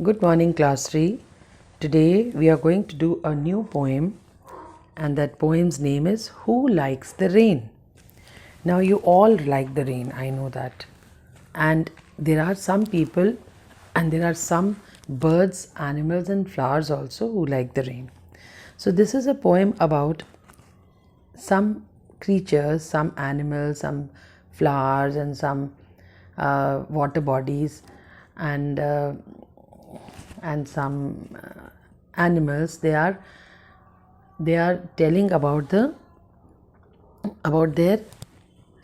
Good morning, class 3. Today we are going to do a new poem, and that poem's name is Who Likes the Rain? Now, you all like the rain, I know that. And there are some people, and there are some birds, animals, and flowers also who like the rain. So, this is a poem about some creatures, some animals, some flowers, and some water bodies, and some animals. They are telling about their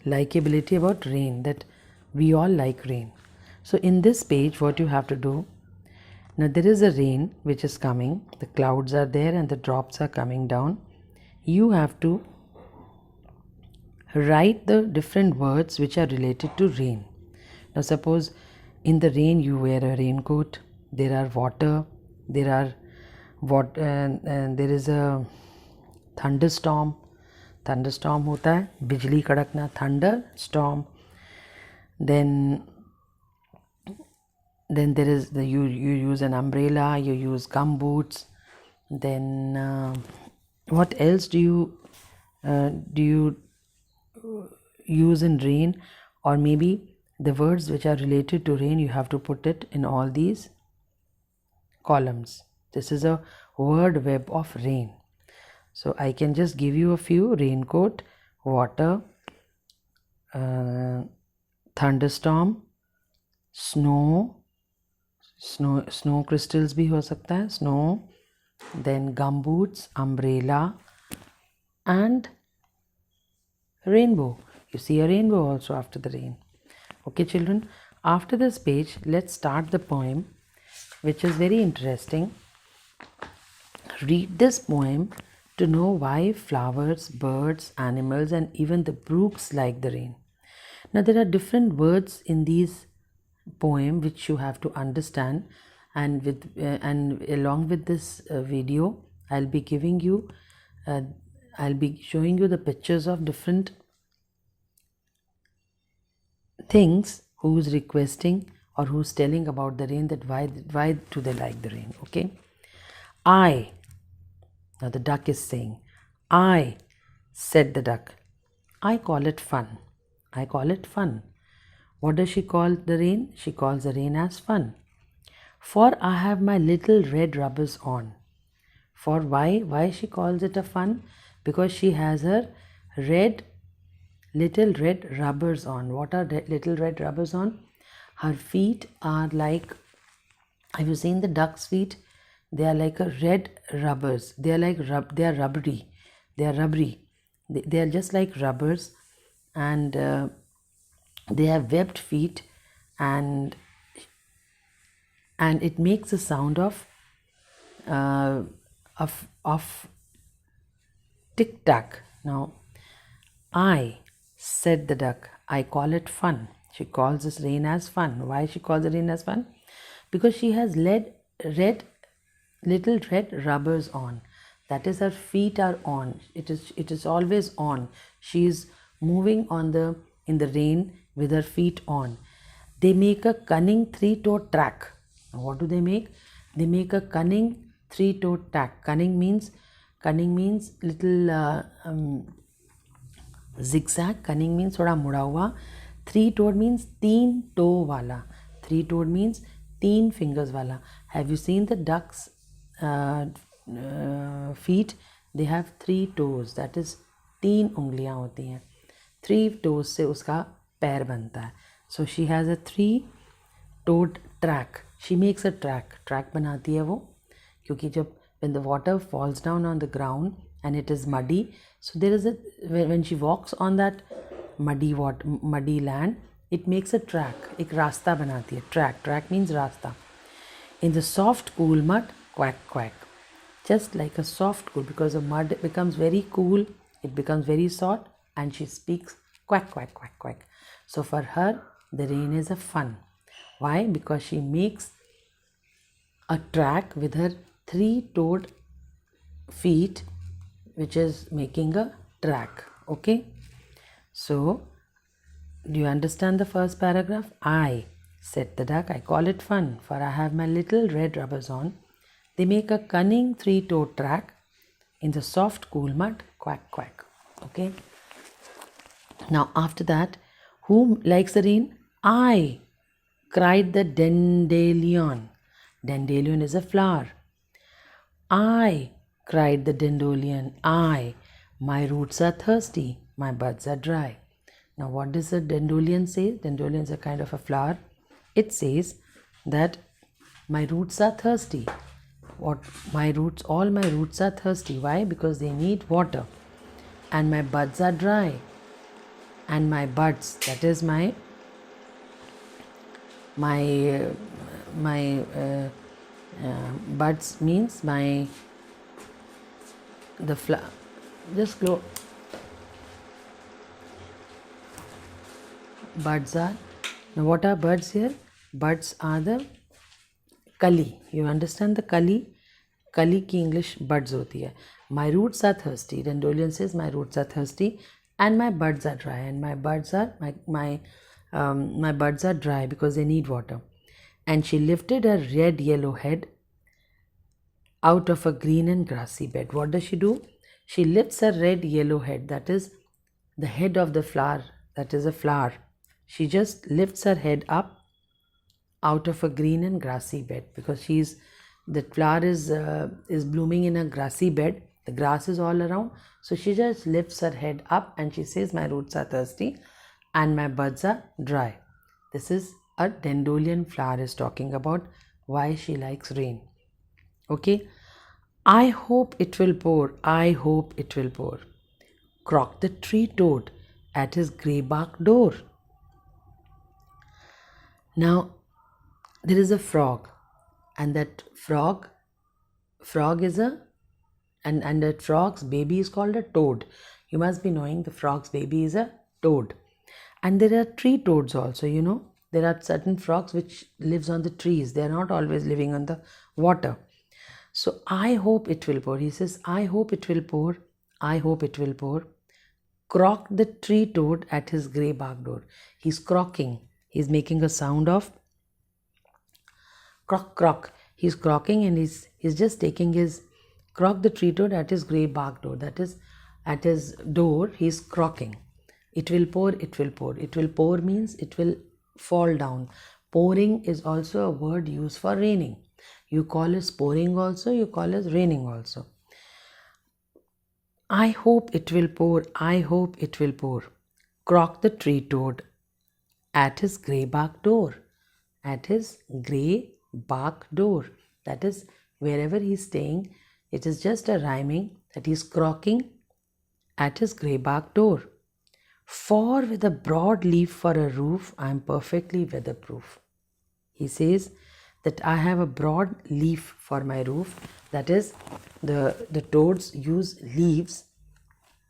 likability about rain, that we all like rain. So in this page, what you have to do now, there is a rain which is coming, the clouds are there and the drops are coming down. You have to write the different words which are related to rain. Now suppose in the rain you wear a raincoat, there are water, there is a thunderstorm. Thunderstorm होता है बिजली कड़कना, thunder storm. Then there is you use an umbrella, you use gum boots. Then what else do you use in rain? Or maybe the words which are related to rain, you have to put it in all these columns. This is a word web of rain. So I can just give you a few: raincoat, water, thunderstorm, snow crystals भी हो सकता है, snow, then gumboots, umbrella, and rainbow. You see a rainbow also after the rain. Okay, children, after this page, let's start the poem, which is very interesting. Read this poem to know why flowers, birds, animals, and even the brooks like the rain. Now, there are different words in these poem which you have to understand, and along with this video, I'll be showing you the pictures of different things who's requesting or who's telling about the rain, that why do they like the rain. Okay, now the duck is saying, I, said the duck, I call it fun. I call it fun. What does she call the rain? She calls the rain as fun. For I have my little red rubbers on. For why she calls it a fun? Because she has her little red rubbers on. What are little red rubbers on? Her feet are like, have you seen the duck's feet? They are like a red rubbers. They are like they are rubbery. They are rubbery. They are just like rubbers, and they have webbed feet, and it makes a sound of tick tack. Now, I, said the duck, I call it fun. She calls this rain as fun. Why she calls the rain as fun? Because she has little red rubbers on. That is, her feet are on. It is always on. She is moving in the rain with her feet on. They make a cunning three-toed track. Now, what do they make? They make a cunning three-toed track. Cunning means little zigzag. Cunning means थोड़ा मुड़ा हुआ. Three-toed means तीन toe वाला. Three-toed means तीन fingers वाला. Have you seen the duck's feet? They have 3 toes. That is, 3 उंगलियां होती हैं. 3 toes से उसका पैर बनता है. So she has a 3-toed track. She makes a track बनाती है वो, क्योंकि जब when the water falls down on the ground and it is muddy, so there is when she walks on that muddy land, it makes a track. एक रास्ता बनाती है. Track means रास्ता. In the soft cool mud, quack quack. Just like a soft cool, because the mud becomes very cool, it becomes very soft, and she speaks quack quack quack quack. So for her, the rain is a fun. Why? Because she makes a track with her 3-toed feet, which is making a track. Okay, so do you understand the first paragraph? I, said the duck. I call it fun, for I have my little red rubbers on. They make a cunning three-toed track in the soft, cool mud. Quack, quack. Okay. Now, after that, who likes the rain? I, cried the dandelion. Dandelion is a flower. I, cried the dandelion. I, my roots are thirsty, my buds are dry. Now, what does the dandelion say? Dandelion is a kind of a flower. It says that my roots are thirsty. All my roots are thirsty. Why? Because they need water. And my buds are dry. And my buds, that is my buds means the flower. Just glow. Buds are, now what are buds here? Buds are the kali. You understand the kali? Kali ki English buds hoti hai. My roots are thirsty. Dandelion says my roots are thirsty and my buds are dry. And my buds are my buds are dry because they need water. And she lifted her red yellow head out of a green and grassy bed. What does she do? She lifts her red yellow head. That is the head of the flower. That is a flower. She just lifts her head up out of a green and grassy bed because the flower is blooming in a grassy bed. The grass is all around. So she just lifts her head up and she says, my roots are thirsty and my buds are dry. This is a dandelion flower is talking about why she likes rain. Okay. I hope it will pour. I hope it will pour. Croaked the tree toad at his grey bark door. Now, there is a frog, and that frog is and that frog's baby is called a toad. You must be knowing the frog's baby is a toad. And there are tree toads also, you know. There are certain frogs which lives on the trees. They are not always living on the water. So, I hope it will pour. He says, I hope it will pour. I hope it will pour. Croaked the tree toad at his grey bark door. He's croaking. He's making a sound of croak, croak. He's croaking and he's just taking his, croaked the tree toad at his grey bark door. That is, at his door, he's croaking. It will pour, it will pour. It will pour means it will fall down. Pouring is also a word used for raining. You call it pouring also, you call it raining also. I hope it will pour, I hope it will pour. Croaked the tree toad at his grey bark door. At his grey bark door. That is, wherever he is staying, it is just a rhyming that he is croaking at his grey bark door. For with a broad leaf for a roof, I am perfectly weatherproof. He says that I have a broad leaf for my roof. That is, the toads use leaves.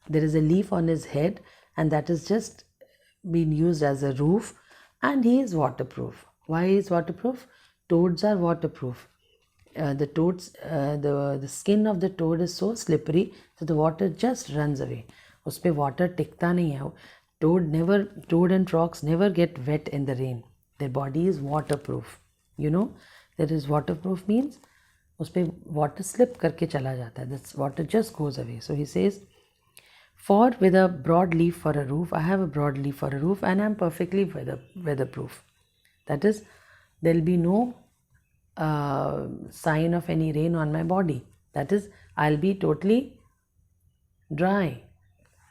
There is a leaf on his head and that is just been used as a roof, and he is waterproof. Why is waterproof? Toads are waterproof. The skin of the toad is so slippery that the water just runs away. उसपे water टिकता नहीं है. Toad and frogs never get wet in the rain. Their body is waterproof. You know, that is waterproof means उसपे water slip करके चला जाता है. This water just goes away. So he says, for with a broad leaf for a roof, I have a broad leaf for a roof and I am perfectly weatherproof. That is, there will be no sign of any rain on my body. That is, I'll be totally dry.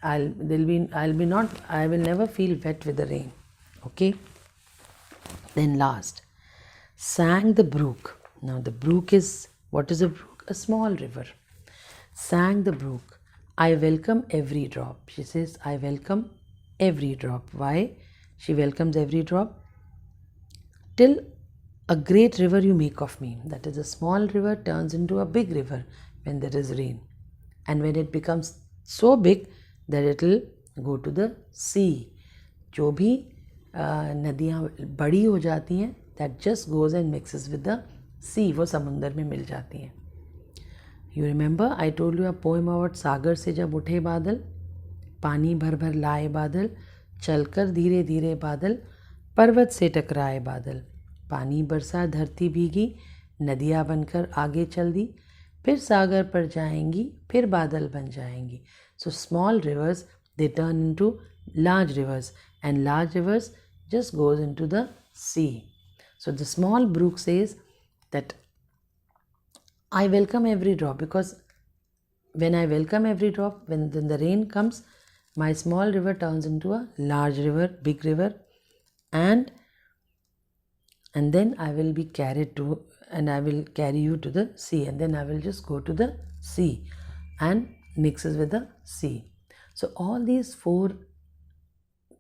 I will never feel wet with the rain. Okay. Then last, sang the brook. Now the brook is, what is a brook? A small river. Sang the brook. I welcome every drop. She says, I welcome every drop. Why? She welcomes every drop. Till a great river you make of me. That is, a small river turns into a big river when there is rain. And when it becomes so big that it will go to the sea. जो भी नदियाँ बड़ी हो जाती हैं, that just goes and mixes with the sea. वो समुंदर में मिल जाती हैं. You remember I told you a poem about सागर से जब उठे बादल, पानी भर भर लाए बादल, चलकर धीरे धीरे बादल, पर्वत से टकराए बादल, पानी बरसा धरती भीगी, नदियाँ बनकर आगे चल दी, फिर सागर पर जाएंगी, फिर बादल बन जाएंगी. So small rivers, they turn into large rivers, and large rivers just goes into the sea. So the small brook says that I welcome every drop, because when I welcome every drop, when the rain comes, my small river turns into a large river, big river, and then I will be carried to, and I will carry you to the sea, and then I will just go to the sea and mixes with the sea. So all these 4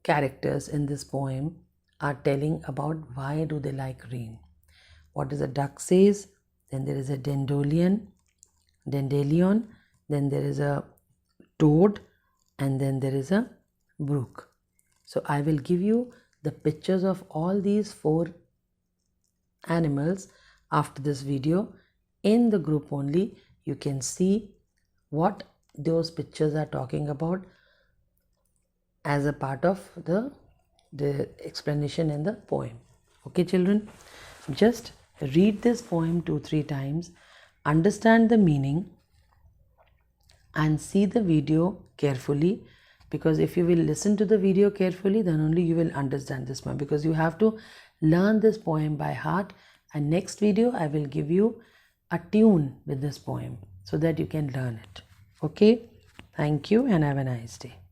characters in this poem are telling about why do they like rain. What does a duck says? Then there is a dandelion, then there is a toad, and then there is a brook. So I will give you the pictures of all these 4 animals after this video. In the group only, you can see what those pictures are talking about as a part of the explanation in the poem. Okay children, just read this poem 2-3 times, understand the meaning, and see the video carefully, because if you will listen to the video carefully, then only you will understand this poem, because you have to learn this poem by heart. And next video I will give you a tune with this poem so that you can learn it. Okay, thank you and have a nice day.